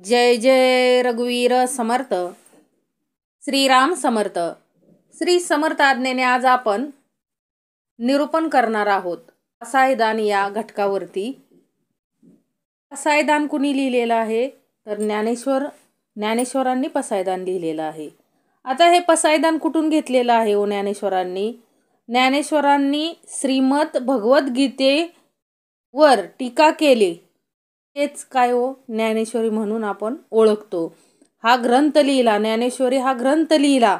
जय जय रघुवीर समर्थ. श्रीराम समर्थ. श्री समर्थ आज्ञेने आज आपण निरूपण करणार आहोत पसायदान या घटकावरती. पसायदान कुणी लिहिलेलं आहे तर ज्ञानेश्वरांनी पसायदान लिहिलेलं आहे. आता हे पसायदान कुठून घेतलेलं आहे ओ ज्ञानेश्वरांनी श्रीमद भगवद्गीतेवर टीका केली. हेच काय हो ज्ञानेश्वरी म्हणून आपण ओळखतो. हा ग्रंथ लिहिला ज्ञानेश्वरी, हा ग्रंथ लिहिला.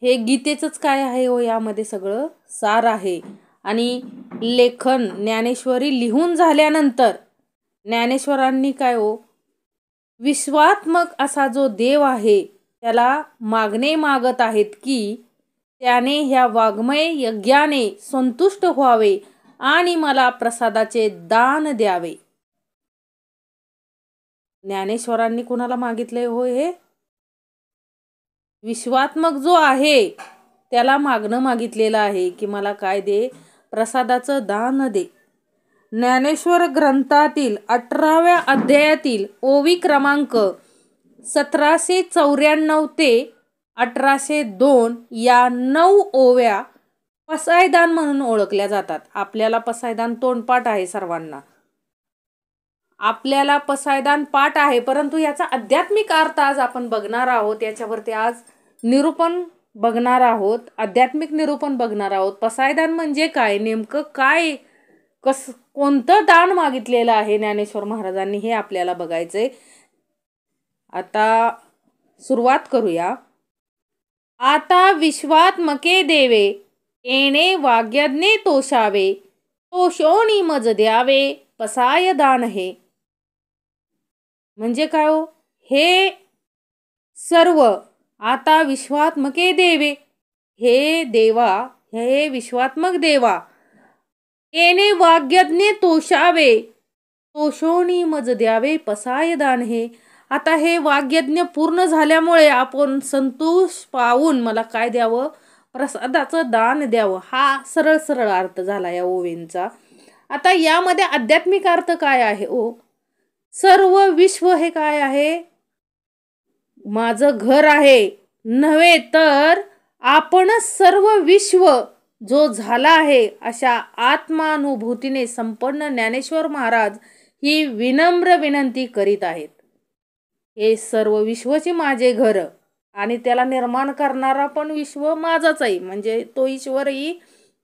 हे गीतेचंच काय आहे हो, यामध्ये सगळं सार आहे. आणि लेखन ज्ञानेश्वरी लिहून झाल्यानंतर ज्ञानेश्वरांनी काय हो, विश्वात्मक असा जो देव आहे त्याला मागणे मागत आहेत की त्याने ह्या वाङ्मय यज्ञाने संतुष्ट व्हावे आणि मला प्रसादाचे दान द्यावे. ज्ञानेश्वरांनी कुणाला मागितले हो? हे विश्वात्मक जो आहे त्याला मागणं मागितलेलं आहे की मला काय दे, प्रसादाचं दान दे. ज्ञानेश्वर ग्रंथातील 18व्या अध्यायातील ओवी क्रमांक 1794 ते 1802 या 9 ओव्या पसायदान म्हणून ओळखल्या जातात. आपल्याला पसायदान तोंडपाठ आहे, सर्वांना आपल्याला पसायदान पाठ आहे, परंतु याचा आध्यात्मिक अर्थ आज आपण बघणार आहोत. याच्यावरती आज निरूपण बघणार आहोत, आध्यात्मिक निरूपण बघणार आहोत. पसायदान म्हणजे काय, नेमकं काय, कोणतं दान मागितलेलं आहे ज्ञानेश्वर महाराजांनी, हे आपल्याला बघायचंय. आता सुरुवात करूया. आता विश्वात्मके देवे येणे वाग्यज्ञे तोषावे, तोषोनी मज द्यावे पसाय दान हे. म्हणजे काय हो, हे सर्व आता विश्वात्मके देवे, हे देवा, हे विश्वात्मक देवा, येणे वाग्यज्ञे तोषावे, तोषोनी मज द्यावे पसाय दान हे. आता हे वाग्यज्ञ पूर्ण झाल्यामुळे आपण संतोष पाहून मला काय द्यावं, प्रसादाचं दान द्यावं. हा सरळ सरळ अर्थ झाला या ओवींचा. आता यामध्ये आध्यात्मिक अर्थ काय आहे ओ? सर्व विश्व हे काय आहे, माझं घर आहे नव्हे तर आपणच सर्व विश्व जो झाला आहे, अशा आत्मानुभूतीने संपन्न ज्ञानेश्वर महाराज ही विनम्र विनंती करीत आहेत. हे सर्व विश्वचे माझे घर आणि त्याला निर्माण करणारा पण विश्व माझाच आहे, म्हणजे तो ईश्वरही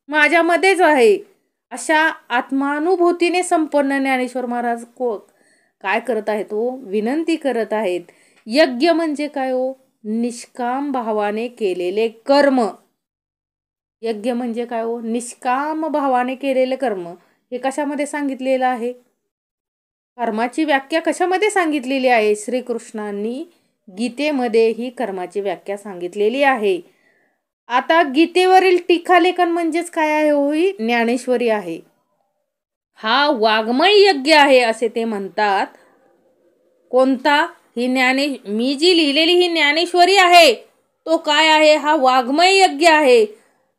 माझ्यामध्येच आहे. अशा आत्मानुभूतीने संपन्न ज्ञानेश्वर महाराज काय करत आहेत हो, विनंती करत आहेत. यज्ञ म्हणजे काय हो, निष्काम भावाने केलेले कर्म. यज्ञ म्हणजे काय हो, निष्काम भावाने केलेले कर्म. हे कशामध्ये सांगितलेलं आहे, कर्माची व्याख्या कशामध्ये सांगितलेली आहे? श्रीकृष्णांनी गीतेमध्ये ही कर्माची व्याख्या सांगितलेली आहे. आता गीतेवरील टीकालेखन म्हणजेच काय आहे हो, ही ज्ञानेश्वरी आहे. हा वाङ्मय यज्ञ आहे असे ते म्हणतात. कोणता? ही मी जी लिहिलेली ही ज्ञानेश्वरी आहे, तो काय आहे, हा वाङ्मय यज्ञ आहे.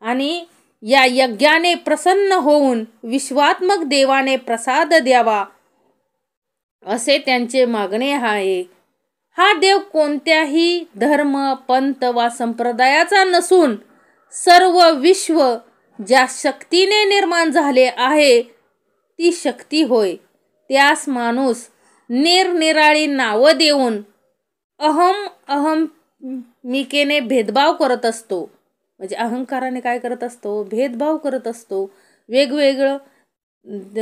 आणि या यज्ञाने प्रसन्न होऊन विश्वात्मक देवाने प्रसाद द्यावा असे त्यांचे मागणे आहे. हा देव कोणत्याही धर्म, पंथ वा संप्रदायाचा नसून सर्व विश्व ज्या शक्तीने निर्माण झाले आहे ती शक्ती होय. त्यास माणूस निरनिराळी नावं देऊन अहमिकेने भेदभाव करत असतो. म्हणजे अहंकाराने काय करत असतो, भेदभाव करत असतो. वेगवेगळं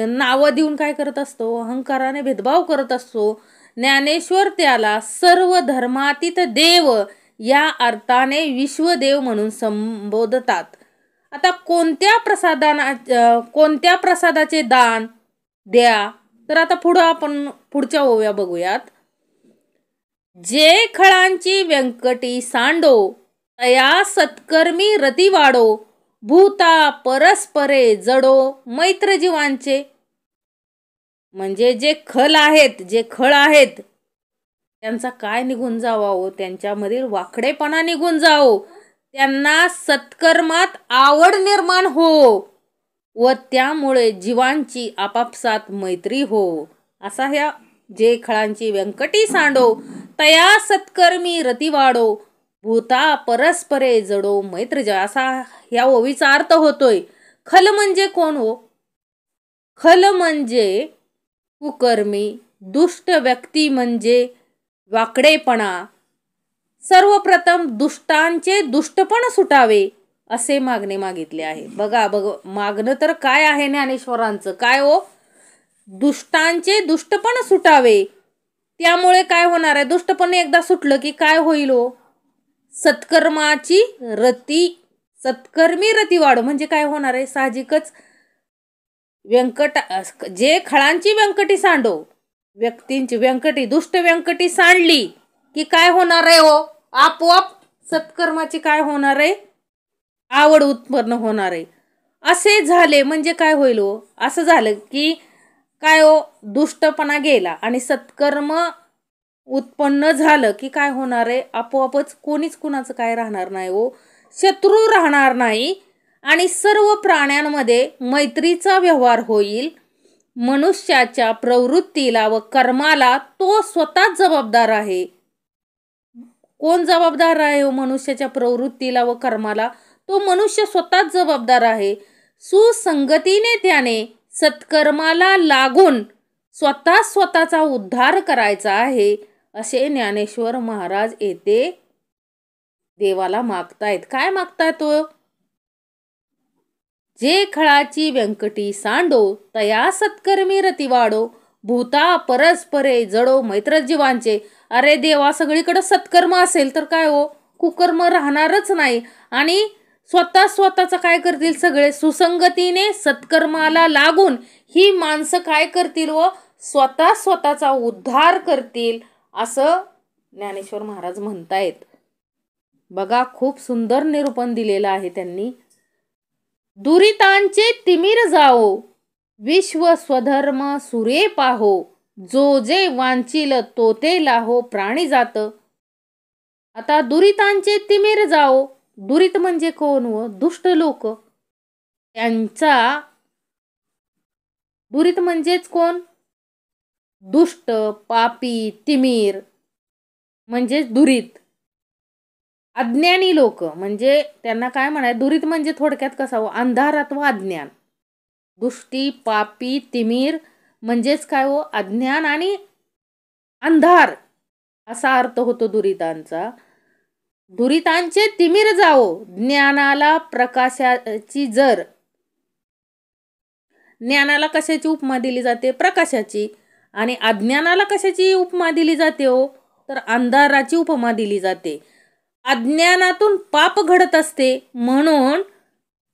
नावं देऊन काय करत असतो, अहंकाराने भेदभाव करत असतो. ज्ञानेश्वर त्याला सर्व धर्मातीत देव या अर्थाने विश्वदेव म्हणून संबोधतात. आता कोणत्या प्रसादाचे दान द्या, तर आता आपण पुढच्या ओव्या बघूयात. जे खळांची व्यंकटी सांडो, तया सत्कर्मी रती वाढो, भूता परस्परे जडो मैत्र जीवांचे. म्हणजे जे खळ आहेत त्यांचा काय निघून जावा हो, त्यांच्यामधील वाकडेपणा निघून जाओ, त्यांना सत्कर्मात आवड निर्माण हो व त्यामुळे जीवांची आपापसात मैत्री हो, असा ह्या जे खळांची व्यंकटी सांडो तया सत्कर्मी रती वाढो भूता परस्परे जडो मैत्र जय, असा या ओवीचा अर्थ होतोय. खल म्हणजे कोण हो? खल म्हणजे कुकर्मी, दुष्ट व्यक्ती म्हणजे वाकडेपणा. सर्वप्रथम दुष्टांचे दुष्टपण सुटावे असे मागणे मागितले आहे. बघा मागणं तर काय आहे ज्ञानेश्वरांचं, काय हो? दुष्टांचे दुष्टपण सुटावे. त्यामुळे काय होणार आहे? दुष्टपण एकदा सुटलं की काय होईल हो? सत्कर्माची रती, सत्कर्मी रती वाढो म्हणजे काय होणार आहे? साहजिकच जे खळांची व्यंकटी सांडो, व्यक्तींची व्यंकटी, दुष्ट व्यंकटी सांडली की काय होणार आहे हो? आपोआप सत्कर्माची काय होणार आहे? आवड उत्पन्न होणार आहे. असे झाले म्हणजे काय होईल हो? असं झालं की काय हो? दुष्टपणा गेला आणि सत्कर्म उत्पन्न झालं की काय होणार आहे? आपोआपच कोणीच कुणाचं काय राहणार नाही हो, शत्रू राहणार नाही आणि सर्व प्राण्यांमध्ये मैत्रीचा व्यवहार होईल. मनुष्याच्या प्रवृत्तीला व कर्माला तो स्वतःच जबाबदार आहे. कोण जबाबदार आहे हो मनुष्याच्या प्रवृत्तीला व कर्माला? तो मनुष्य स्वतःच जबाबदार आहे. सुसंगतीने त्याने सत्कर्माला लागून स्वतःचा उद्धार करायचा आहे असे ज्ञानेश्वर महाराज येथे देवाला मागतायत. काय मागतायत तो? जे खळाची व्यंकटी सांडो तया सत्कर्मी रती वाढो भूता परस्परे जडो मैत्र जीवांचे. अरे देवा, सगळीकडे सत्कर्म असेल तर काय हो? कुकर्म राहणारच नाही आणि स्वतःचा काय करतील? सगळे सुसंगतीने सत्कर्माला लागून ही माणसं काय करतील व स्वतःचा उद्धार करतील असं ज्ञानेश्वर महाराज म्हणतायत. बघा, खूप सुंदर निरूपण दिलेलं आहे त्यांनी. दुरितांचे तिमिर जाओ विश्व स्वधर्म सुरे पाहो जो जे वांचिल तो ते लाहो प्राणी जात. आता दुरितांचे तिमिर जाओ, दुरित म्हणजे कोण व? दुष्ट लोक. त्यांचा दुरित म्हणजेच कोण? दुष्ट, पापी, तिमिर म्हणजे दुरित. अज्ञानी लोक म्हणजे त्यांना काय म्हणाय? दुरित म्हणजे थोडक्यात कसा हो? अंधार अथवा अज्ञान. दुष्टी, पापी, तिमिर म्हणजेच काय हो? अज्ञान आणि अंधार असा अर्थ होतो दुरितांचा. दुरितांचे तिमिर जाओ, ज्ञानाला प्रकाशाची जर, ज्ञानाला कशाची उपमा दिली जाते? प्रकाशाची. आणि अज्ञानाला कशाची उपमा दिली जाते हो? तर अंधाराची उपमा दिली जाते. अज्ञानातून पाप घडत असते म्हणून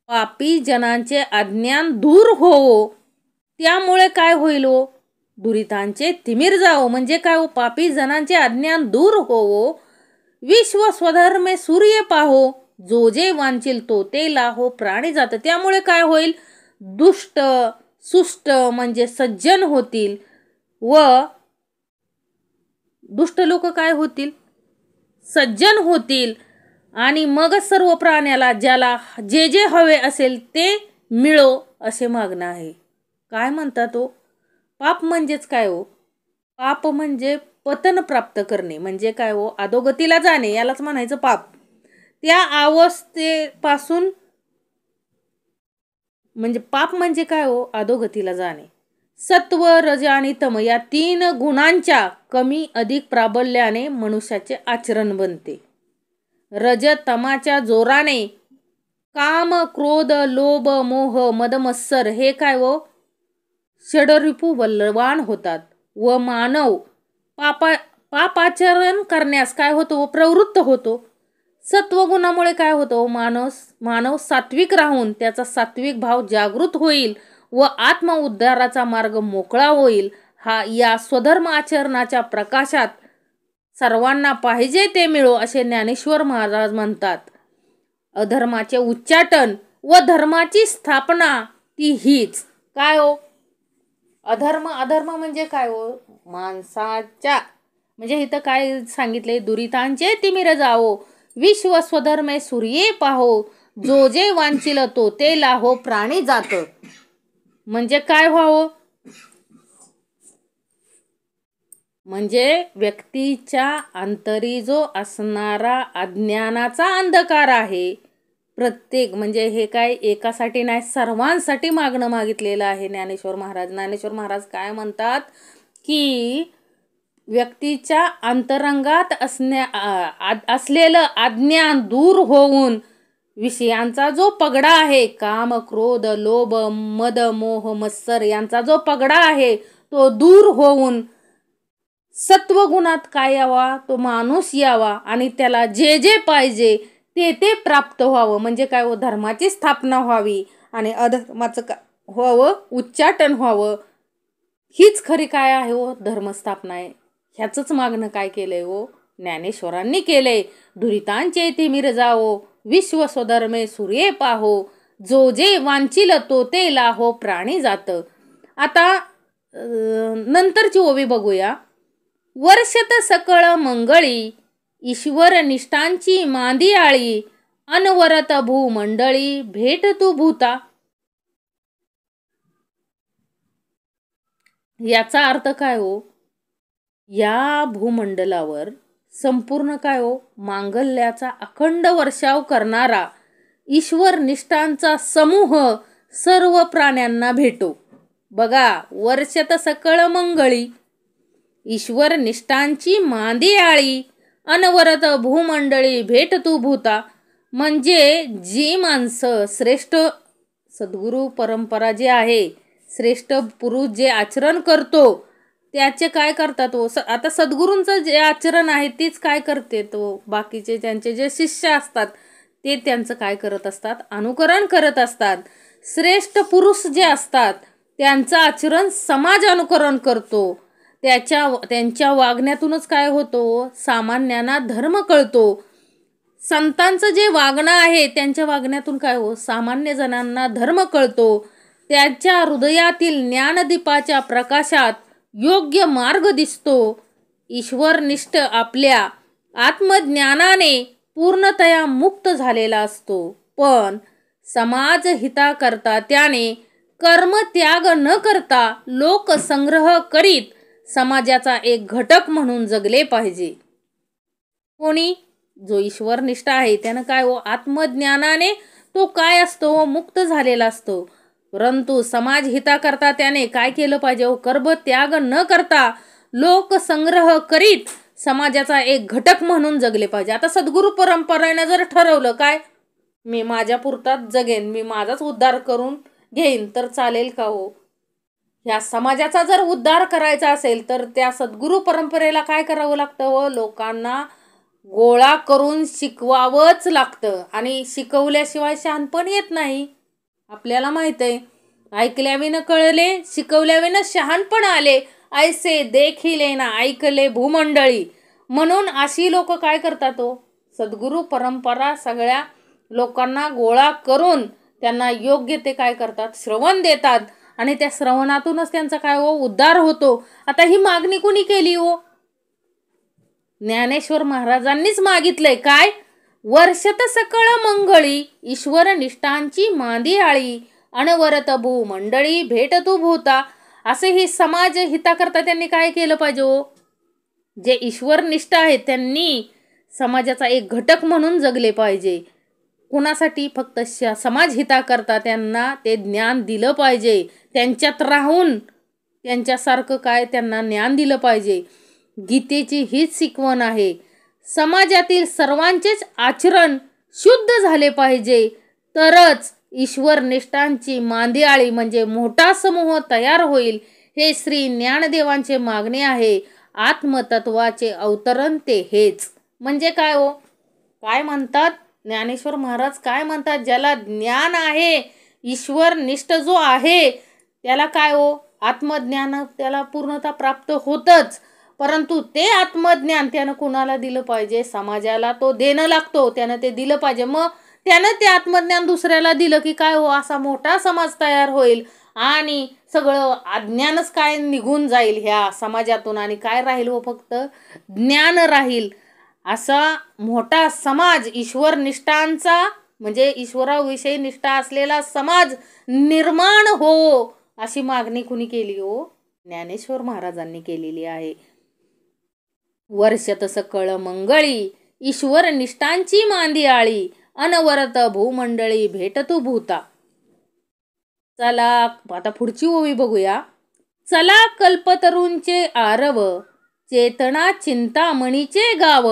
पापी जनांचे अज्ञान दूर होवो. त्यामुळे काय होईल हो? दुरितांचे तिमिर जाओ म्हणजे काय हो? पापी जनांचे अज्ञान दूर होवो. विश्व स्वधर्मे सूर्य पाहो जो जे वांचिल तो ते लाहो प्राणी जात. त्यामुळे काय होईल? दुष्ट सुष्ट म्हणजे सज्जन होतील व दुष्ट लोक काय होतील? सज्जन होतील आणि मग सर्व प्राण्याला ज्याला जे जे हवे असेल ते मिळो असे मागणं आहे. काय म्हणतात तो? पाप म्हणजेच काय हो? पाप म्हणजे पतन प्राप्त करणे म्हणजे काय हो? अधोगतीला जाणे, यालाच म्हणायचं पाप. त्या अवस्थेपासून म्हणजे पाप म्हणजे काय हो? अधोगतीला जाणे. सत्व, रज आणि तम या 3 गुणांच्या कमी अधिक प्राबल्याने मनुष्याचे आचरण बनते. रज तमाच्या जोराने काम, क्रोध, लोभ, मोह, मदमत्सर हे काय हो? षडरिपू बलवान होतात व मानव पापाचरण करण्यास काय होतो? प्रवृत्त होतो. सत्वगुणामुळे काय होतं? मानव सात्विक राहून त्याचा सात्विक भाव जागृत होईल व आत्म उद्धाराचा मार्ग मोकळा होईल. या स्वधर्म आचरणाच्या प्रकाशात सर्वांना पाहिजे ते मिळो असे ज्ञानेश्वर महाराज म्हणतात. अधर्माचे उच्चाटन व धर्माची स्थापना ती हीच. काय हो? अधर्म म्हणजे काय हो? माणसाच्या म्हणजे इथं काय सांगितले? दुरितांचे तिमिर जावो विश्व स्वधर्मे सूर्ये पाहो जो जे वांचिल तो ते लाहो प्राणी जात. म्हणजे काय व्हावं? म्हणजे व्यक्तीच्या अंतरी जो असणारा अज्ञानाचा अंधकार आहे, प्रत्येक म्हणजे हे काय एकासाठी नाही, सर्वांसाठी मागणं मागितलेलं आहे ज्ञानेश्वर महाराज. ज्ञानेश्वर महाराज काय म्हणतात की व्यक्तीच्या अंतरंगात असलेलं अज्ञान दूर होऊन विषयांचा जो पगडा आहे, काम क्रोध लोभ मद मोह मत्सर यांचा जो पगडा आहे तो दूर होऊन सत्वगुणात काय यावा, तो माणूस यावा आणि त्याला जे जे पाहिजे ते ते प्राप्त व्हावं. म्हणजे काय हो, धर्माची स्थापना व्हावी आणि अधर्माचं व्हावं, उच्चाटन व्हावं. हीच खरी काय आहे हो, धर्मस्थापना आहे. ह्याचंच मागणं काय केलंय हो, ज्ञानेश्वरांनी केलंय. दुरितांचे तिमिर जावो, विश्व स्वधर्मे सूर्ये पाहो, जो जे वांचिल तो ते लाहो प्राणी जात. आता नंतरची ओवी बघूया. वर्षत सकळ मंगळी, ईश्वर निष्ठांची मांदी आळी, अनवरत भूमंडळी भेट तू भूता. याचा अर्थ काय हो, या भूमंडलावर संपूर्ण काय हो, मांगल्याचा अखंड वर्षाव करणारा ईश्वर निष्ठांचा समूह सर्व प्राण्यांना भेटो. बघा, वर्षत सकळ मंगळी, ईश्वर निष्ठांची मांदी आळी, अनवरत भूमंडळी भेट तू भूता. म्हणजे जी माणसं श्रेष्ठ सद्गुरू परंपरा जी आहे, श्रेष्ठ पुरुष जे आचरण करतो त्याचे काय करतात हो, आता सद्गुरूंचं जे आचरण आहे तीच काय करते तो, बाकीचे त्यांचे जे शिष्य असतात ते त्यांचं काय करत असतात, अनुकरण करत असतात. श्रेष्ठ पुरुष जे असतात त्यांचं आचरण समाज अनुकरण करतो. त्यांच्या वागण्यातूनच काय होतो, सामान्यांना धर्म कळतो. संतांचं जे वागणं आहे त्यांच्या वागण्यातून काय हो, सामान्य जणांना धर्म कळतो. त्यांच्या हृदयातील ज्ञानदीपाच्या प्रकाशात योग्य मार्ग दिसतो. ईश्वरनिष्ठ आपल्या आत्मज्ञानाने पूर्णतया मुक्त झालेला असतो. पण समाज हिताकरता त्याने कर्म त्याग न करता लोकसंग्रह करीत समाजाचा एक घटक म्हणून जगले पाहिजे. कोणी जो ईश्वरनिष्ठ आहे त्यानं काय हो, आत्मज्ञानाने तो काय असतो, मुक्त झालेला असतो. परंतु समाज हिताकरता त्याने काय केलं पाहिजे हो, कर्म त्याग न करता लोकसंग्रह करीत समाजाचा एक घटक म्हणून जगले पाहिजे. आता सद्गुरू परंपरेनं जर ठरवलं काय, मी माझ्या पुरताच जगेन, मी माझाच उद्धार करून घेईन, तर चालेल का हो? ह्या समाजाचा जर उद्धार करायचा असेल तर त्या सद्गुरू परंपरेला काय करावं लागतं हो, लोकांना गोळा करून शिकवावंच लागतं. आणि शिकवल्याशिवाय शहाणपण येत नाही. आपल्याला माहित आहे, ऐकल्याविनं कळले, शिकवल्याविनं शहाणपण आले, ऐसे देखिले ना ऐकले भूमंडळी. म्हणून अशी लोक काय करतात हो, सद्गुरू परंपरा सगळ्या लोकांना गोळा करून त्यांना योग्य ते काय करतात, श्रवण देतात आणि त्या श्रवणातूनच त्यांचा काय हो, उद्धार होतो. आता ही मागणी कुणी केली हो, ज्ञानेश्वर महाराजांनीच मागितलंय. काय, वर्षत सकळ मंगळी, ईश्वर निष्ठांची मांदी आळी, अनवरत भूमंडळी भेट तू भूता. असे ही समाज हिताकरता त्यांनी काय केलं पाहिजे हो, जे ईश्वर निष्ठ आहे त्यांनी समाजाचा एक घटक म्हणून जगले पाहिजे. कुणासाठी, फक्त समाज हिताकरता त्यांना ते ज्ञान दिलं पाहिजे. त्यांच्यात राहून त्यांच्यासारखं काय त्यांना ज्ञान दिलं पाहिजे. गीतेची हीच शिकवण आहे. समाजातील सर्वांचेच आचरण शुद्ध झाले पाहिजे, तरच ईश्वर निष्ठांची मांदियाळी म्हणजे मोठा समूह तयार होईल. हे श्री ज्ञानदेवांचे मागणे आहे. आत्मतत्वाचे अवतरण ते हेच. म्हणजे काय हो, काय म्हणतात ज्ञानेश्वर महाराज, काय म्हणतात, ज्याला ज्ञान आहे, ईश्वर निष्ठ जो आहे त्याला काय हो, आत्मज्ञान त्याला पूर्णता प्राप्त होतच. परंतु ते आत्मज्ञान त्यानं कुणाला दिलं पाहिजे, समाजाला तो देणं लागतो, त्यानं ते दिलं पाहिजे. मग त्यानं ते आत्मज्ञान दुसऱ्याला दिलं की काय हो, असा मोठा समाज तयार होईल आणि सगळं अज्ञानच काय निघून जाईल ह्या समाजातून आणि काय राहील हो, फक्त ज्ञान राहील. असा मोठा समाज ईश्वर निष्ठांचा म्हणजे ईश्वराविषयी निष्ठा असलेला समाज निर्माण हो, अशी मागणी कुणी केली हो, ज्ञानेश्वर महाराजांनी केलेली आहे. वर्षत सकळ मंगळी ईश्वर निष्ठांची मांदी आळी अनवरत भूमंडळी भेटतू भूता. चला आता पुढची ओवी बघूया. चला कल्पतरूंचे आरव चेतना चिंतामणीचे गाव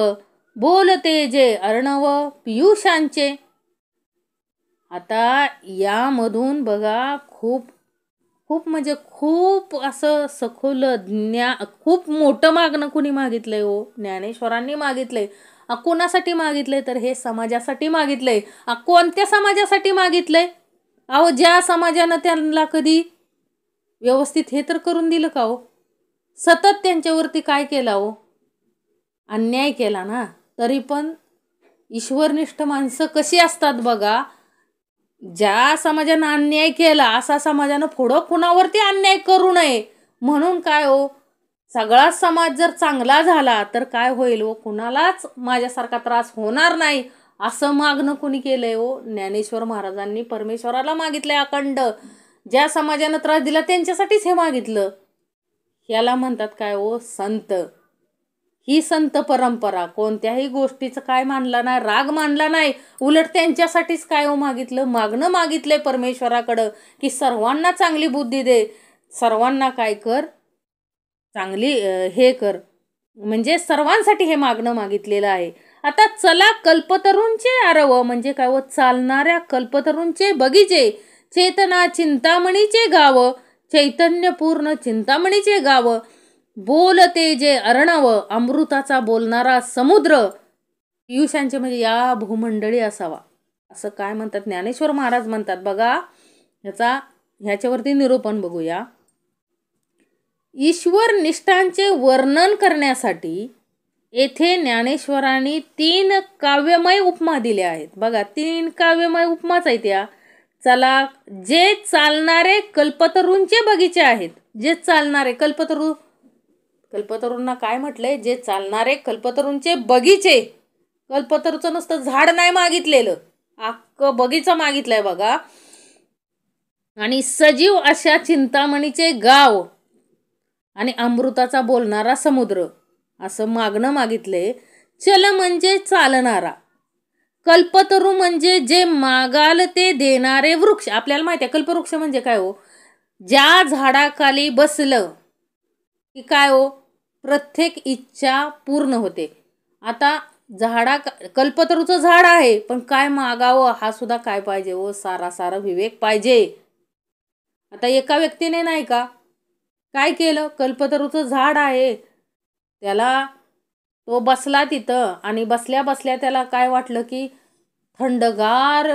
बोलते जे अर्णव पियुषांचे. आता यामधून बघा खूप खूप म्हणजे खूप असं सखोल खूप मोठं मागणं कुणी मागितलंय हो, ज्ञानेश्वरांनी मागितलंय. कोणासाठी मागितलंय तर हे समाजासाठी मागितलंय. कोणत्या समाजासाठी मागितलंय? अहो ज्या समाजानं त्यांना कधी व्यवस्थित हे तर करून दिलं का हो? सतत त्यांच्यावरती काय केला हो? अन्याय केला ना. तरी पण ईश्वरनिष्ठ माणसं कशी असतात बघा. ज्या समाजानं अन्याय केला असा समाजानं पुढं कुणावरती अन्याय करू नये म्हणून काय हो, सगळा समाज जर चांगला झाला तर काय होईल हो, कुणालाच माझ्यासारखा त्रास होणार नाही असं मागणं कुणी केलंय हो? ज्ञानेश्वर महाराजांनी परमेश्वराला मागितलंय अखंड. ज्या समाजानं त्रास दिला त्यांच्यासाठीच हे मागितलं. याला म्हणतात काय हो, संत. ही संत परंपरा. कोणत्याही गोष्टीचं काय मानला नाही, राग मानला नाही, उलट त्यांच्यासाठीच काय हो मागितलं, मागणं मागितलंय परमेश्वराकडं की सर्वांना चांगली बुद्धी दे, सर्वांना काय कर, चांगली हे कर, म्हणजे सर्वांसाठी हे मागणं मागितलेलं आहे. आता चला कल्पतरूंचे आरव म्हणजे काय हो, चालणाऱ्या कल्पतरूंचे बगीचे चेतना चिंतामणीचे गाव चैतन्यपूर्ण चिंतामणीचे गाव बोलते जे अर्णव अमृताचा बोलणारा समुद्र पियुषांचे म्हणजे या भूमंडळी असावा असं काय म्हणतात ज्ञानेश्वर महाराज म्हणतात बघा. ह्याच्यावरती निरूपण बघूया. ईश्वर निष्ठांचे वर्णन करण्यासाठी येथे ज्ञानेश्वरांनी 3 काव्यमय उपमा दिल्या आहेत बघा. 3 काव्यमय उपमाच आहेत या. चला, जे चालणारे कल्पतरूंचे बगीचे आहेत. जे चालणारे कल्पतरूंना काय म्हटलंय, जे चालणारे कल्पतरूंचे बगीचे. कल्पतरूचं नुसतं झाड नाही मागितलेलं, अख्खं बगीचा मागितलंय बघा. आणि सजीव अशा चिंतामणीचे गाव आणि अमृताचा बोलणारा समुद्र असं मागणं मागितले. चल म्हणजे चालणारा, कल्पतरू म्हणजे जे मागाल ते देणारे वृक्ष. आपल्याला माहिती आहे कल्पवृक्ष म्हणजे काय हो, ज्या झाडाखाली बसलं की काय हो, प्रत्येक इच्छा पूर्ण होते. आता कल्पतरूचं झाड आहे पण काय मागावं हा सुद्धा काय पाहिजे हो, सारा विवेक पाहिजे. आता एका व्यक्तीने नाही का काय केलं, कल्पतरूचं झाड आहे, त्याला तो बसला तिथं आणि बसल्या बसल्या त्याला काय वाटलं की थंडगार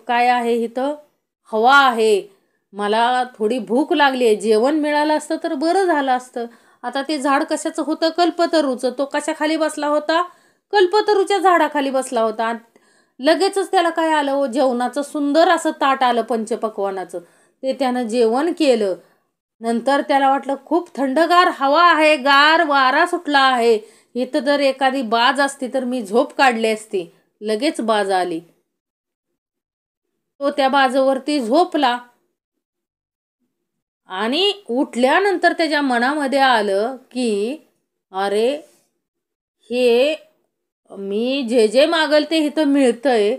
काय आहे इथं, हवा आहे, मला थोडी भूक लागली आहे, जेवण मिळालं असतं तर बरं झालं असतं. आता ते झाड कशाचं होतं, कल्पतरूचं. तो कशाखाली बसला होता, कल्पतरूच्या झाडाखाली बसला होता. लगेचच त्याला काय आलं हो, जेवणाचं सुंदर असं ताट आलं पंचपक्वानाचं. ते त्यानं जेवण केलं. नंतर त्याला वाटलं खूप थंडगार हवा आहे, गार वारा सुटला आहे, इथं जर एखादी बाज असती तर मी झोप काढली असती. लगेच बाज आली, तो त्या बाजूवरती झोपला आणि उठल्यानंतर त्याच्या मनामध्ये आलं की अरे, हे मी जे मागल ते इथं मिळतंय,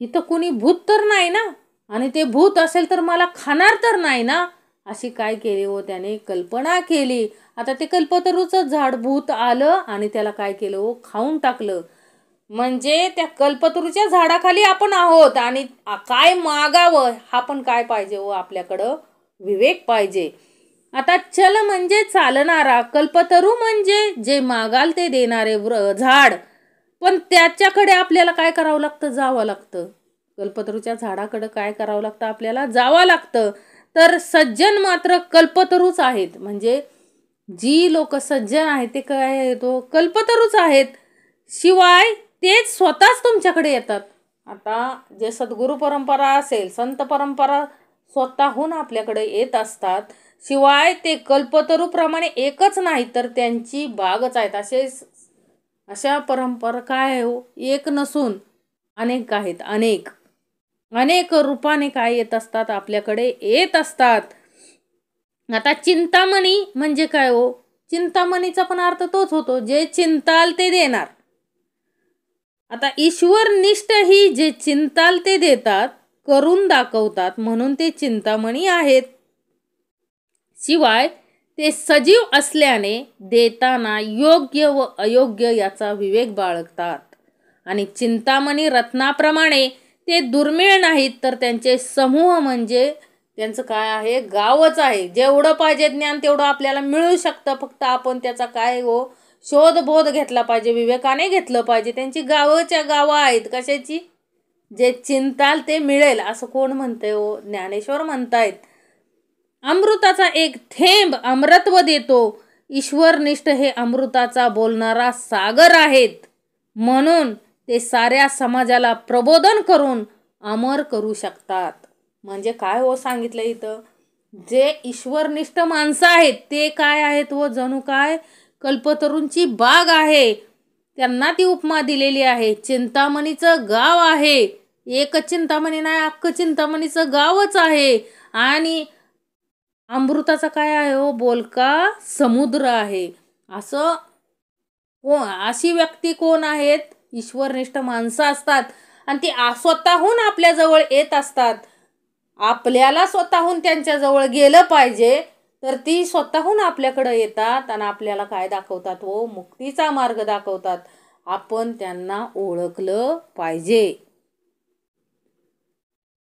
इथं कुणी भूत तर नाही ना, आणि ते भूत असेल तर मला खाणार तर नाही ना. अशी काय केली हो, त्याने कल्पना केली. आता ते कल्पतरूचं झाड भूत आलं आणि त्याला काय केलं हो, खाऊन टाकलं. म्हणजे त्या कल्पतरूच्या झाडाखाली आपण आहोत आणि काय मागावं हा पण काय पाहिजे हो, आपल्याकडं विवेक पाहिजे. आता चल म्हणजे चालणारा, कल्पतरू म्हणजे जे मागाल ते देणारे झाड. पण त्याच्याकडे आपल्याला काय करावं लागतं, जावं लागतं. कल्पतरूच्या झाडाकडे काय करावं लागतं, आपल्याला जावं लागतं. तर सज्जन मात्र कल्पतरूच आहेत. म्हणजे जी लोक सज्जन आहेत ते काय आहे, तो कल्पतरूच आहेत. शिवाय तेच स्वतःच तुमच्याकडे येतात. आता जे सद्गुरू परंपरा असेल, संत परंपरा स्वतःहून आपल्याकडे येत असतात. शिवाय ते कल्पतरूप्रमाणे एकच नाही तर त्यांची बागच आहेत. अशा परंपरा काय आहे हो, एक नसून अनेक आहेत. अनेक रूपाने काय येत असतात, आपल्याकडे येत असतात. आता चिंतामणी म्हणजे काय हो, चिंतामणीचा पण अर्थ तोच होतो, जे चिंताल ते देणार. आता ईश्वरनिष्ठ ही जे चिंताल ते देतात, करून दाखवतात, म्हणून ते चिंतामणी आहेत. शिवाय ते सजीव असल्याने देताना योग्य व अयोग्य याचा विवेक बाळगतात. आणि चिंतामणी रत्नाप्रमाणे ते दुर्मिळ नाहीत, तर त्यांचे समूह म्हणजे त्यांचं काय आहे, गावच आहे. जेवढं पाहिजे ज्ञान तेवढं आपल्याला मिळू शकतं, फक्त आपण त्याचा काय शोधबोध घेतला पाहिजे, विवेकाने घेतलं पाहिजे. त्यांची गावच्या गावं आहेत. कशाची? जे चिंताल ते मिळेल, असं कोण म्हणतंय ज्ञानेश्वर म्हणतायत. अमृताचा एक थेंब अमृतत्व देतो. ईश्वरनिष्ठ हे अमृताचा बोलणारा सागर आहेत, म्हणून ते साऱ्या समाजाला प्रबोधन करून अमर करू शकतात. म्हणजे काय सांगितलं इथं, जे ईश्वरनिष्ठ माणसं आहेत ते काय आहेत जणू काय कल्पतरूंची बाग आहे. त्यांना ती उपमा दिलेली आहे. चिंतामणीचं गाव आहे. एक चिंतामणी नाही, अख्खं चिंतामणीचं गावच आहे. आणि अमृताचा काय आहे बोलका समुद्र आहे. असं अशी व्यक्ती कोण आहेत? ईश्वरनिष्ठ माणसं असतात. आणि ती स्वतःहून आपल्या जवळ येत असतात. आपल्याला स्वतःहून त्यांच्या जवळ गेलं पाहिजे, तर ती स्वतःहून आपल्याकडे येतात आणि आपल्याला काय दाखवतात मुक्तीचा मार्ग दाखवतात. आपण त्यांना ओळखलं पाहिजे.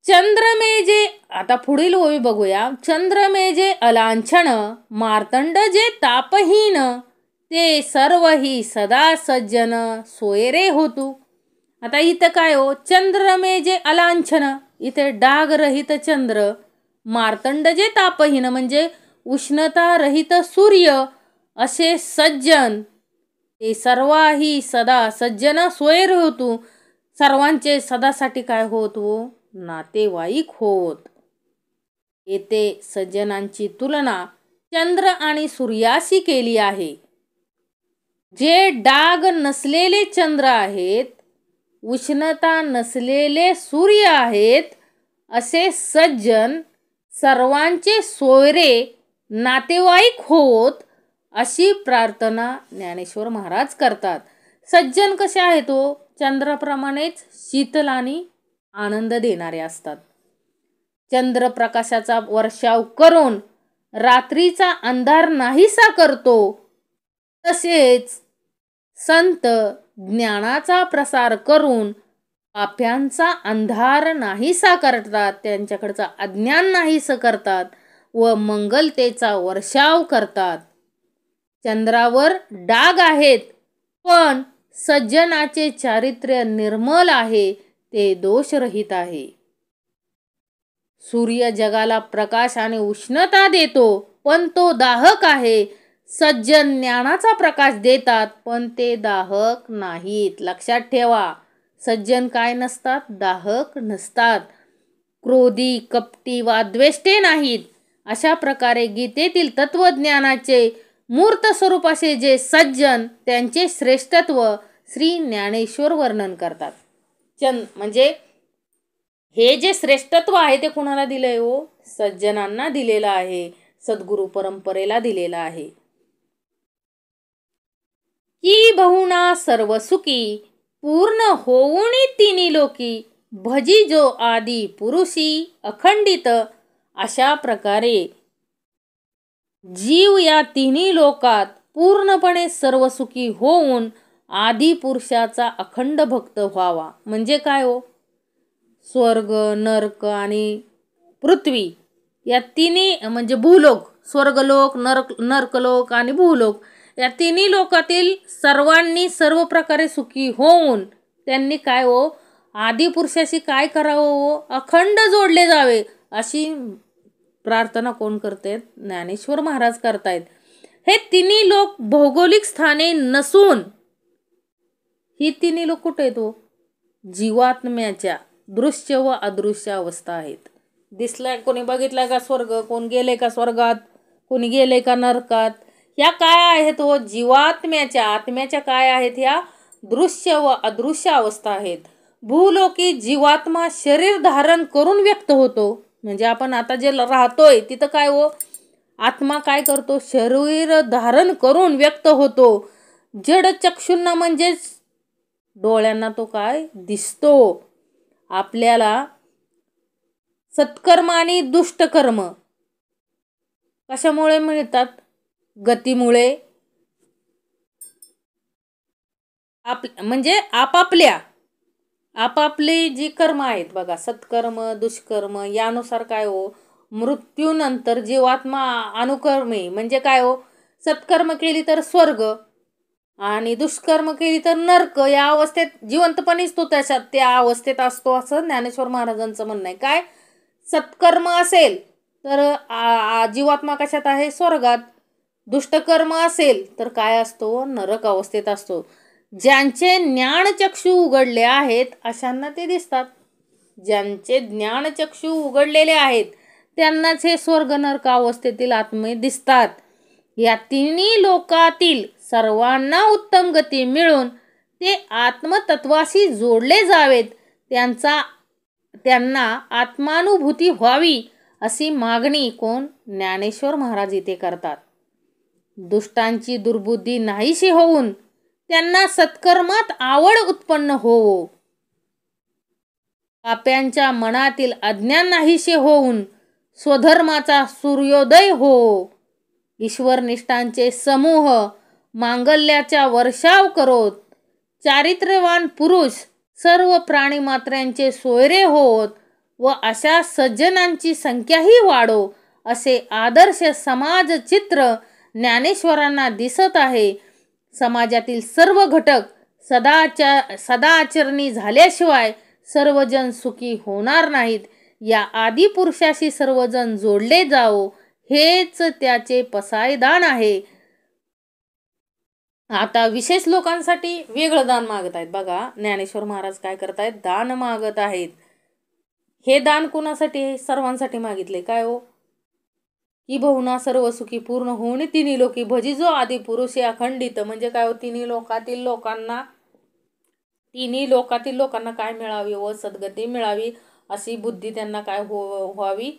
चंद्रमेजे, आता पुढील ओवी बघूया. चंद्रमेजे अलांछन मार्तंड जे तापहीन, ते सर्व ही सदा सज्जन सोयरे होतू. आता इथं काय चंद्रमेजे अलांछन, इथे डाग रहित चंद्र. मार्तंड जे तापहीन म्हणजे उष्णता रहित सूर्य. असे सज्जन, ते सर्वही सदा सज्जन सोयर होतू. सर्वांचे सदासाठी काय होत नातेवाईक होत. येथे सज्जनांची तुलना चंद्र आणि सूर्याशी केली आहे. जे डाग नसलेले चंद्र आहेत, उष्णता नसलेले सूर्य आहेत, असे सज्जन सर्वांचे सोयरे नातेवाईक होत, अशी प्रार्थना ज्ञानेश्वर महाराज करतात. सज्जन कसे आहेत चंद्राप्रमाणेच शीतल आणि आनंद देणारे असतात. चंद्रप्रकाशाचा वर्षाव करून रात्रीचा अंधार नाहीसा करतो, तसेच संत ज्ञानाचा प्रसार करून पाप्यांचा अंधार नाहीसा करतात, त्यांच्याकडचा अज्ञान नाहीसं करतात व मंगलतेचा वर्षाव करतात. चंद्रावर डाग आहेत, पण सज्जनाचे चारित्र्य निर्मल आहे, ते दोषरहित आहे. सूर्य जगाला प्रकाश आणि उष्णता देतो, पण तो दाहक आहे. सज्जन ज्ञानाचा प्रकाश देतात, पण ते दाहक नाहीत. लक्षात ठेवा, सज्जन काय नसतात? दाहक नसतात. क्रोधी, कपटी वा द्वेष्टे नाहीत. अशा प्रकारे गीतेतील तत्वज्ञानाचे मूर्त स्वरूप असे जे सज्जन, त्यांचे श्रेष्ठत्व श्री ज्ञानेश्वर वर्णन करतात. म्हणजे हे जे श्रेष्ठत्व आहे ते कुणाला दिलंय सज्जनांना दिलेलं आहे, सद्गुरु परंपरेला दिलेलं आहे. की बहुना सर्व सुखी पूर्ण होऊन तिन्ही लोकी, भजी जो आदि पुरुषी अखंडित. अशा प्रकारे जीव या तिन्ही लोकात पूर्णपणे सर्व सुखी होऊन आदि पुरुषाचा अखंड भक्त व्हावा. म्हणजे काय स्वर्ग, नरक आणि पृथ्वी या तिन्ही म्हणजे भूलोक, स्वर्गलोक, नरकलोक आणि भूलोक या तिन्ही लोकातील सर्वांनी सर्व प्रकारे सुखी होऊन त्यांनी काय आदि पुरुषाशी काय करावं अखंड जोडले जावे, अशी प्रार्थना कोण करते? ज्ञानेश्वर महाराज करतायत. हे तिन्ही लोक भौगोलिक स्थाने नसून, ही तिन्ही लोक कुठे येतो? जीवात्म्याच्या दृश्य व अदृश्य अवस्था आहेत. दिसलाय कोणी बघितलाय का स्वर्ग? कोण गेले का स्वर्गात? कोणी गेले का नरकात? ह्या काय आहेत जीवात्म्याच्या, आत्म्याच्या काय आहेत? ह्या दृश्य व अदृश्य अवस्था आहेत. भूलोकी जीवात्मा शरीर धारण करून व्यक्त होतो. म्हणजे आपण आता जे राहतोय तिथं काय आत्मा काय करतो, शरीर धारण करून व्यक्त होतो. जड चक्षुंना म्हणजेच डोळ्यांना तो काय दिसतो. आपल्याला सत्कर्म आणि दुष्टकर्म कशामुळे मिळतात, गतीमुळे, म्हणजे आपापली जी कर्म आहेत बघा, सत्कर्म दुष्कर्म, यानुसार काय हो, मृत्यूनंतर जीवात्मा अनुकर्मे म्हणजे काय हो, सत्कर्म केली तर स्वर्ग आणि दुष्कर्म केली तर नरक, या अवस्थेत जिवंतपणीच तो त्या अवस्थेत असतो, असं ज्ञानेश्वर महाराजांचं म्हणणं आहे. काय, सत्कर्म असेल तर जीवात्मा कशात आहे, स्वर्गात. दुष्टकर्म असेल तर काय असतो, नरक अवस्थेत असतो. ज्यांचे ज्ञानचक्षु उघडले आहेत अशांना ते दिसतात. ज्यांचे ज्ञानचक्षु उघडलेले आहेत त्यांनाच हे स्वर्ग नरक अवस्थेतील आत्मे दिसतात. या तिन्ही लोकातील सर्वांना उत्तम गती मिळून ते आत्मतत्वाशी जोडले जावेत, त्यांना आत्मानुभूती व्हावी अशी मागणी कोण, ज्ञानेश्वर महाराज इथे करतात. दुष्टांची दुर्बुद्धी नाहीशी होऊन त्यांना सत्कर्मात आवड उत्पन्न होवो. पाप्यांच्या मनातील अज्ञान नाहीसे होऊन स्वधर्माचा सूर्योदय हो. ईश्वरनिष्ठांचे समूह मांगल्याचा वर्षाव करोत. चारित्र्यवान पुरुष सर्व प्राणीमात्रांचे सोयरे होत व अशा सज्जनांची संख्याही वाढो, असे आदर्श समाज चित्र ज्ञानेश्वरांना दिसत आहे. समाजातील सर्व घटक सदाचरणी झाल्याशिवाय सर्वजण सुखी होणार नाहीत. या आदिपुरुषाशी सर्वजण जोडले जावो, हेच त्याचे पसायदान आहे. आता विशेष लोकांसाठी वेगळं दान मागत आहेत बघा. ज्ञानेश्वर महाराज काय करतायत, दान मागत आहेत. हे दान कोणासाठी, सर्वांसाठी मागितले. काय हो, की बहुना सर्व सुखी पूर्ण होऊन तिन्ही लोकी भजी जो आदी पुरुष या अखंडित, म्हणजे काय हो, तिन्ही लोकातील लोकांना काय मिळावी व सद्गती मिळावी अशी बुद्धी त्यांना काय व्हावी,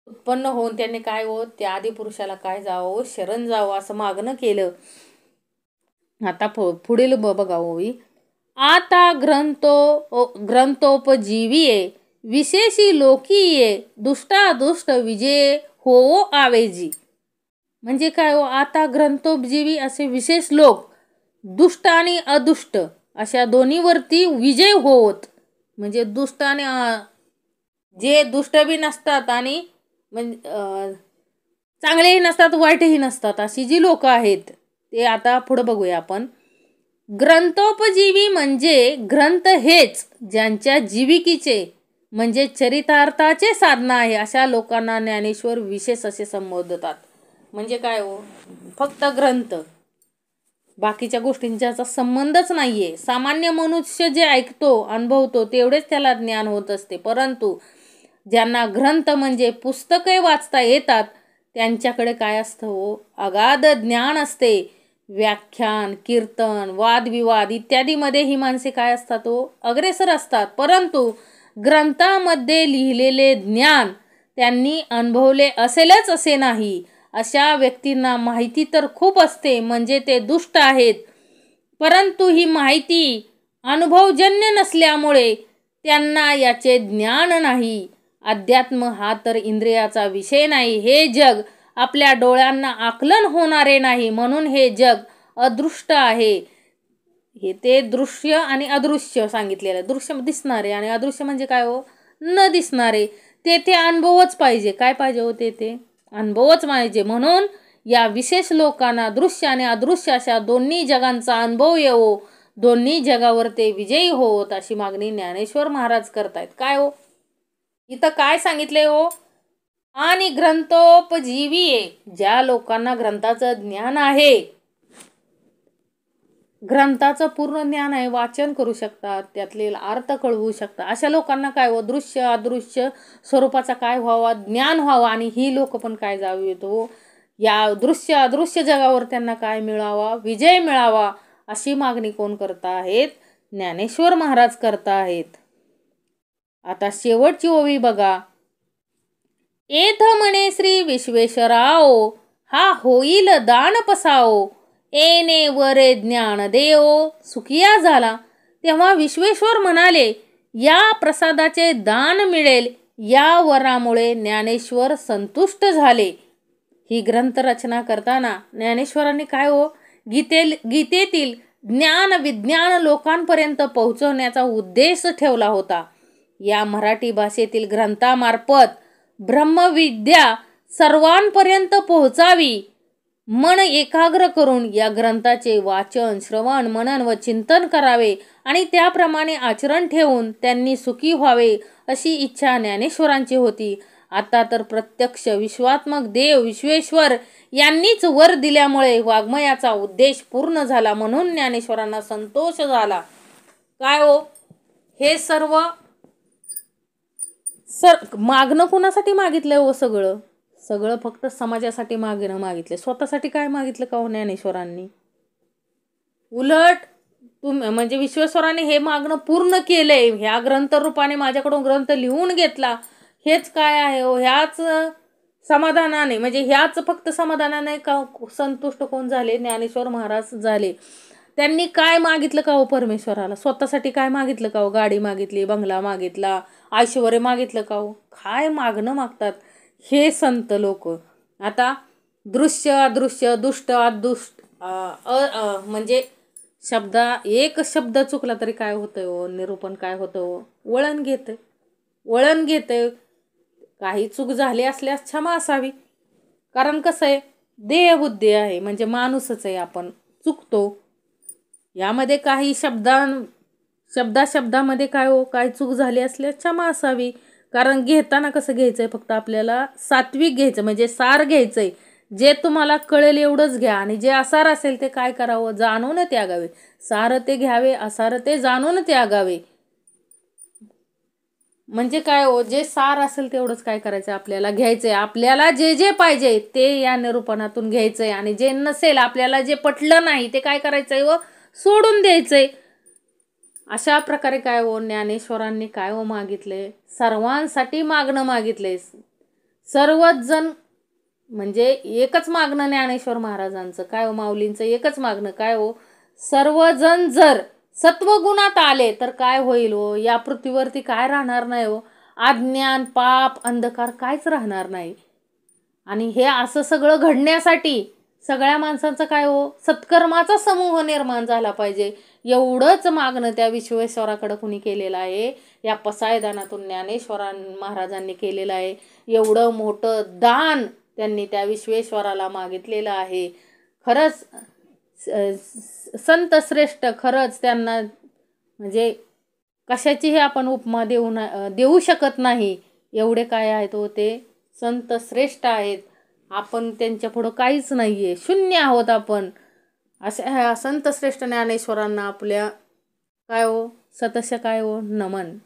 उत्पन्न होऊन त्यांनी काय हो, त्या आदी पुरुषाला काय जावं, शरण जावं असं मागणं केलं. आता पुढील बघा होई. आता ग्रंथोपजीवीये विशेषी लोकीये दुष्टादुष्ट विजय हो आवेजी. म्हणजे काय हो, आता ग्रंथोपजीवी असे विशेष लोक दुष्ट आणि अदुष्ट अशा दोन्हीवरती विजय होत. म्हणजे दुष्ट आणि जे दुष्ट बी नसतात आणि म्हणजे चांगलेही नसतात वाईटही नसतात अशी जी लोक आहेत ते आता पुढे बघूया आपण. ग्रंथोपजीवी म्हणजे ग्रंथ हेच ज्यांच्या जीविकेचे म्हणजे चरितार्थाचे साधन आहे अशा लोकांना ज्ञानेश्वर विशेष असे संबोधतात. म्हणजे काय हो, फक्त ग्रंथ, बाकीच्या गोष्टींचा संबंधच नाहीये. सामान्य मनुष्य जे ऐकतो अनुभवतो तेवढेच त्याला ज्ञान होत असते, परंतु ज्यांना ग्रंथ म्हणजे पुस्तके वाचता येतात त्यांच्याकडे काय असतं हो, अगाध ज्ञान असते. व्याख्यान, कीर्तन, वादविवाद इत्यादीमध्ये ही माणसे काय असतात हो, अग्रेसर असतात. परंतु ग्रंथामध्ये लिहिलेले ज्ञान त्यांनी अनुभवले असेलच असे नाही. अशा व्यक्तींना माहिती तर खूप असते, म्हणजे ते दुष्ट आहेत, परंतु ही माहिती अनुभवजन्य नसल्यामुळे त्यांना याचे ज्ञान नाही. अध्यात्म हा तर इंद्रियाचा विषय नाही. हे जग आपल्या डोळ्यांना आकलन होणारे नाही, म्हणून हे जग अदृष्ट आहे. हे ते दृश्य आणि अदृश्य सांगितलेलं. दृश्य दिसणारे आणि अदृश्य म्हणजे काय हो, न दिसणारे. ते अनुभवच पाहिजे. काय पाहिजे हो, ते अनुभवच पाहिजे. म्हणून या विशेष लोकांना दृश्य आणि अदृश्य अशा दोन्ही जगांचा अनुभव येवो, दोन्ही जगावर ते विजयी होत अशी मागणी ज्ञानेश्वर महाराज करतायत. काय हो, इथं काय सांगितले हो, आणि ग्रंथोपजीवी ज्या लोकांना ग्रंथाचं ज्ञान आहे, ग्रंथाचं पूर्ण ज्ञान आहे, वाचन करू शकतात, त्यातले अर्थ कळवू शकतात, अशा लोकांना काय हो, दृश्य अदृश्य स्वरूपाचा काय व्हावा, ज्ञान व्हावा. आणि ही लोक पण काय जावी येतो, या दृश्य अदृश्य जगावर त्यांना काय मिळावा, विजय मिळावा अशी मागणी कोण करता आहेत, ज्ञानेश्वर महाराज करता आहेत. आता शेवटची ओवी बघा. एथ म्हणे श्री विश्वेश्वराओ, हा होईल दान पसाओ, येणे वरे ज्ञान देओ, सुखिया झाला. तेव्हा विश्वेश्वर म्हणाले, या प्रसादाचे दान मिळेल. या वरामुळे ज्ञानेश्वर संतुष्ट झाले. ही ग्रंथ रचना करताना ज्ञानेश्वरांनी काय गीतेतील ज्ञान विज्ञान लोकांपर्यंत पोहोचवण्याचा उद्देश ठेवला होता. या मराठी भाषेतील ग्रंथामार्फत ब्रह्मविद्या सर्वांपर्यंत पोहोचावी. मन एकाग्र करून या ग्रंथाचे वाचन, श्रवण, मनन व चिंतन करावे आणि त्याप्रमाणे आचरण ठेवून त्यांनी सुखी व्हावे अशी इच्छा ज्ञानेश्वरांची होती. आता तर प्रत्यक्ष विश्वात्मक देव विश्वेश्वर यांनीच वर दिल्यामुळे वाङ्मयाचा उद्देश पूर्ण झाला, म्हणून ज्ञानेश्वरांना संतोष झाला. काय हो, हे सर्व मागणं कुणासाठी मागितलंय हो? सगळं फक्त समाजासाठी मागितले. स्वतःसाठी काय मागितलं का हो ज्ञानेश्वरांनी? उलट म्हणजे विश्वेश्वरांनी हे मागणं पूर्ण केलंय. ह्या ग्रंथ रूपाने माझ्याकडून ग्रंथ लिहून घेतला, हेच काय आहे हो? ह्याच समाधानाने, म्हणजे ह्याच फक्त समाधानाने का संतुष्ट कोण झाले? ज्ञानेश्वर महाराज झाले. त्यांनी काय मागितलं का हो परमेश्वराला? स्वतःसाठी काय मागितलं का हो? गाडी मागितली, बंगला मागितला, ऐश्वर्य मागितलं का हो? काय मागणं मागतात हे संत लोक. आता दृश्य अदृश्य, दुष्ट अदुष्ट, म्हणजे एक शब्द चुकला तरी काय होतंय हो? निरूपण काय होतं हो? वळण घेते. काही चूक झाली असल्यास क्षमा असावी. कारण कसं आहे, देहबुद्धी आहे, म्हणजे माणूसच आहे, आपण चुकतो. यामध्ये काही शब्दामध्ये काय हो, काय चूक झाली असल्यास क्षमा असावी. कारण घेताना कसं घ्यायचंय, फक्त आपल्याला सात्विक घ्यायचं, म्हणजे सार घ्यायचंय. जे तुम्हाला कळेल एवढंच घ्या, आणि जे असार असेल ते काय करावं? जाणून त्यागावे. सार ते घ्यावे, असार ते जाणून त्यागावे. म्हणजे काय हो, जे सार असेल तेवढंच काय करायचं, आपल्याला घ्यायचंय. आपल्याला जे जे पाहिजे ते या निरूपणातून घ्यायचंय, आणि जे नसेल, आपल्याला जे पटलं नाही ते काय करायचंय व सोडून द्यायचंय. अशा प्रकारे काय हो, ज्ञानेश्वरांनी काय हो मागितले? सर्वांसाठी मागणं मागितले. सर्वच जण, म्हणजे एकच मागणं ज्ञानेश्वर महाराजांचं काय हो, माऊलींचं एकच मागणं काय हो, सर्वजण जर सत्वगुणात आले तर काय होईल हो? या पृथ्वीवरती काय राहणार नाही हो? अज्ञान, पाप, अंधकार कायच राहणार नाही. आणि हे असं सगळं घडण्यासाठी सगळ्या माणसांचं काय हो, सत्कर्माचा समूह निर्माण झाला पाहिजे. एवढंच मागणं त्या विश्वेश्वराकडे कुणी केलेलं आहे? या पसायदानातून ज्ञानेश्वर महाराजांनी केलेलं आहे. एवढं मोठं दान त्यांनी त्या विश्वेश्वराला मागितलेलं आहे. खरंच संत श्रेष्ठ, खरंच त्यांना म्हणजे कशाचीही आपण उपमा देऊ शकत नाही. एवढे काय आहेत हो, ते संत श्रेष्ठ आहेत. आपण त्यांच्या पुढं काहीच नाहीये, शून्य आहोत आपण. अशा ह्या संत श्रेष्ठ ज्ञानेश्वरांना आपल्या काय हो, सतश काय हो, नमन.